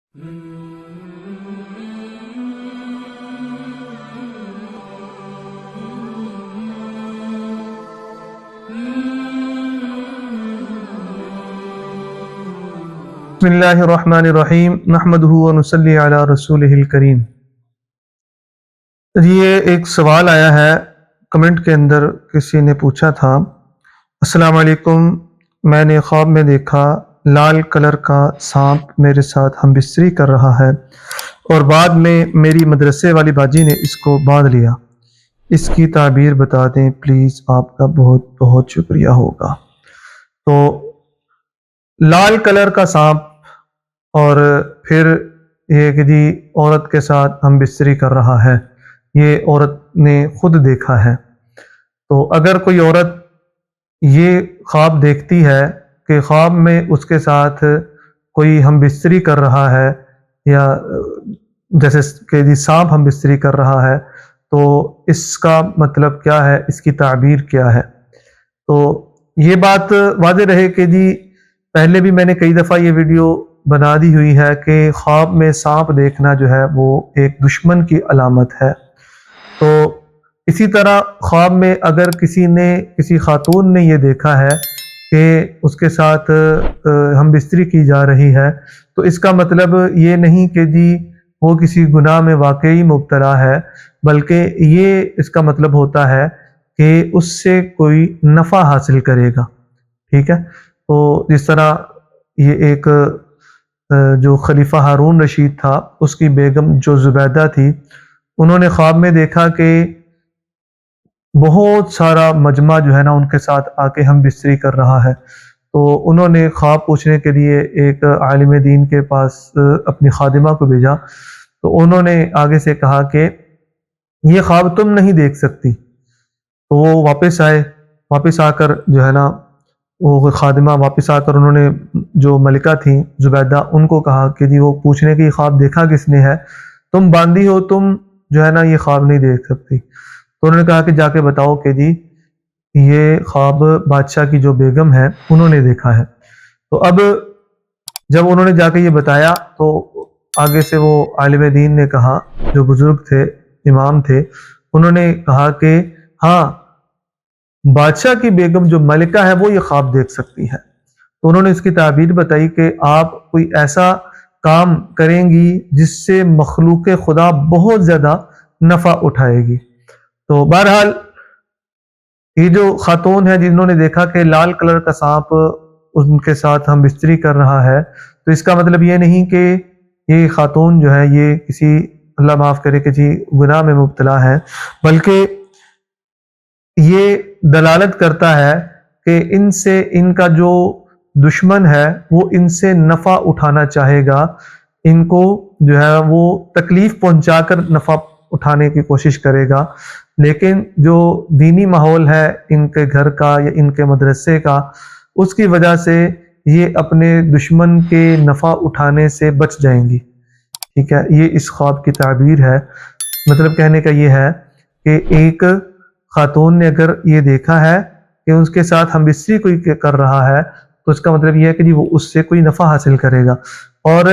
بسم اللہ الرحمن الرحیم نحمدہ ونصلی علی رسولہ الکریم۔ یہ ایک سوال آیا ہے کمنٹ کے اندر، کسی نے پوچھا تھا، السلام علیکم، میں نے خواب میں دیکھا لال کلر کا سانپ میرے ساتھ ہم بستری کر رہا ہے اور بعد میں میری مدرسے والی باجی نے اس کو باندھ لیا، اس کی تعبیر بتا دیں پلیز، آپ کا بہت بہت شکریہ ہوگا۔ تو لال کلر کا سانپ اور پھر یہ کہ جی عورت کے ساتھ ہم بستری کر رہا ہے، یہ عورت نے خود دیکھا ہے۔ تو اگر کوئی عورت یہ خواب دیکھتی ہے کہ خواب میں اس کے ساتھ کوئی ہم بستری کر رہا ہے، یا جیسے کہ جی سانپ ہم بستری کر رہا ہے، تو اس کا مطلب کیا ہے، اس کی تعبیر کیا ہے؟ تو یہ بات واضح رہے کہ جی پہلے بھی میں نے کئی دفعہ یہ ویڈیو بنا دی ہوئی ہے کہ خواب میں سانپ دیکھنا جو ہے وہ ایک دشمن کی علامت ہے۔ تو اسی طرح خواب میں اگر کسی خاتون نے یہ دیکھا ہے کہ اس کے ساتھ ہم بستری کی جا رہی ہے، تو اس کا مطلب یہ نہیں کہ جی وہ کسی گناہ میں واقعی مبتلا ہے، بلکہ یہ اس کا مطلب ہوتا ہے کہ اس سے کوئی نفع حاصل کرے گا، ٹھیک ہے؟ تو جس طرح یہ ایک جو خلیفہ ہارون رشید تھا، اس کی بیگم جو زبیدہ تھی، انہوں نے خواب میں دیکھا کہ بہت سارا مجمع جو ہے نا ان کے ساتھ آ کے ہم بستری کر رہا ہے۔ تو انہوں نے خواب پوچھنے کے لیے ایک عالم دین کے پاس اپنی خادمہ کو بھیجا، تو انہوں نے آگے سے کہا کہ یہ خواب تم نہیں دیکھ سکتی۔ تو وہ واپس آئے، واپس آ کر جو ہے نا وہ خادمہ واپس آ کر انہوں نے جو ملکہ تھیں زبیدہ، ان کو کہا کہ جی وہ پوچھنے کی خواب دیکھا کس نے ہے، تم باندھی ہو، تم جو ہے نا یہ خواب نہیں دیکھ سکتی۔ تو انہوں نے کہا کہ جا کے بتاؤ کہ جی یہ خواب بادشاہ کی جو بیگم ہے انہوں نے دیکھا ہے۔ تو اب جب انہوں نے جا کے یہ بتایا تو آگے سے وہ عالم دین نے کہا، جو بزرگ تھے، امام تھے، انہوں نے کہا کہ ہاں بادشاہ کی بیگم جو ملکہ ہے وہ یہ خواب دیکھ سکتی ہے۔ تو انہوں نے اس کی تعبیر بتائی کہ آپ کوئی ایسا کام کریں گی جس سے مخلوق خدا بہت زیادہ نفع اٹھائے گی۔ تو بہرحال یہ جو خاتون ہے جنہوں نے دیکھا کہ لال کلر کا سانپ ان کے ساتھ ہم بستری کر رہا ہے، تو اس کا مطلب یہ نہیں کہ یہ خاتون جو ہے یہ کسی، اللہ معاف کرے، کہ جی گناہ میں مبتلا ہے، بلکہ یہ دلالت کرتا ہے کہ ان کا جو دشمن ہے وہ ان سے نفع اٹھانا چاہے گا، ان کو جو ہے وہ تکلیف پہنچا کر نفع اٹھانے کی کوشش کرے گا، لیکن جو دینی ماحول ہے ان کے گھر کا یا ان کے مدرسے کا، اس کی وجہ سے یہ اپنے دشمن کے نفع اٹھانے سے بچ جائیں گی، ٹھیک ہے؟ یہ اس خواب کی تعبیر ہے۔ مطلب کہنے کا یہ ہے کہ ایک خاتون نے اگر یہ دیکھا ہے کہ اس کے ساتھ ہم بستری کوئی کر رہا ہے، تو اس کا مطلب یہ ہے کہ وہ اس سے کوئی نفع حاصل کرے گا، اور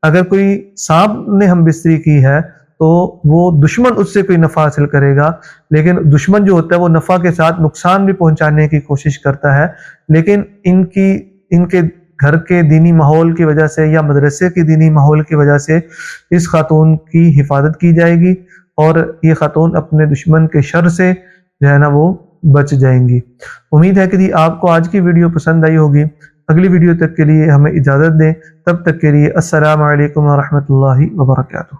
اگر کوئی سانپ نے ہم بستری کی ہے تو وہ دشمن اس سے کوئی نفع حاصل کرے گا، لیکن دشمن جو ہوتا ہے وہ نفع کے ساتھ نقصان بھی پہنچانے کی کوشش کرتا ہے، لیکن ان کے گھر کے دینی ماحول کی وجہ سے یا مدرسے کے دینی ماحول کی وجہ سے اس خاتون کی حفاظت کی جائے گی، اور یہ خاتون اپنے دشمن کے شر سے جو ہے نا وہ بچ جائیں گی۔ امید ہے کہ جی آپ کو آج کی ویڈیو پسند آئی ہوگی۔ اگلی ویڈیو تک کے لیے ہمیں اجازت دیں، تب تک کے لیے السلام علیکم ورحمۃ اللہ وبرکاتہ۔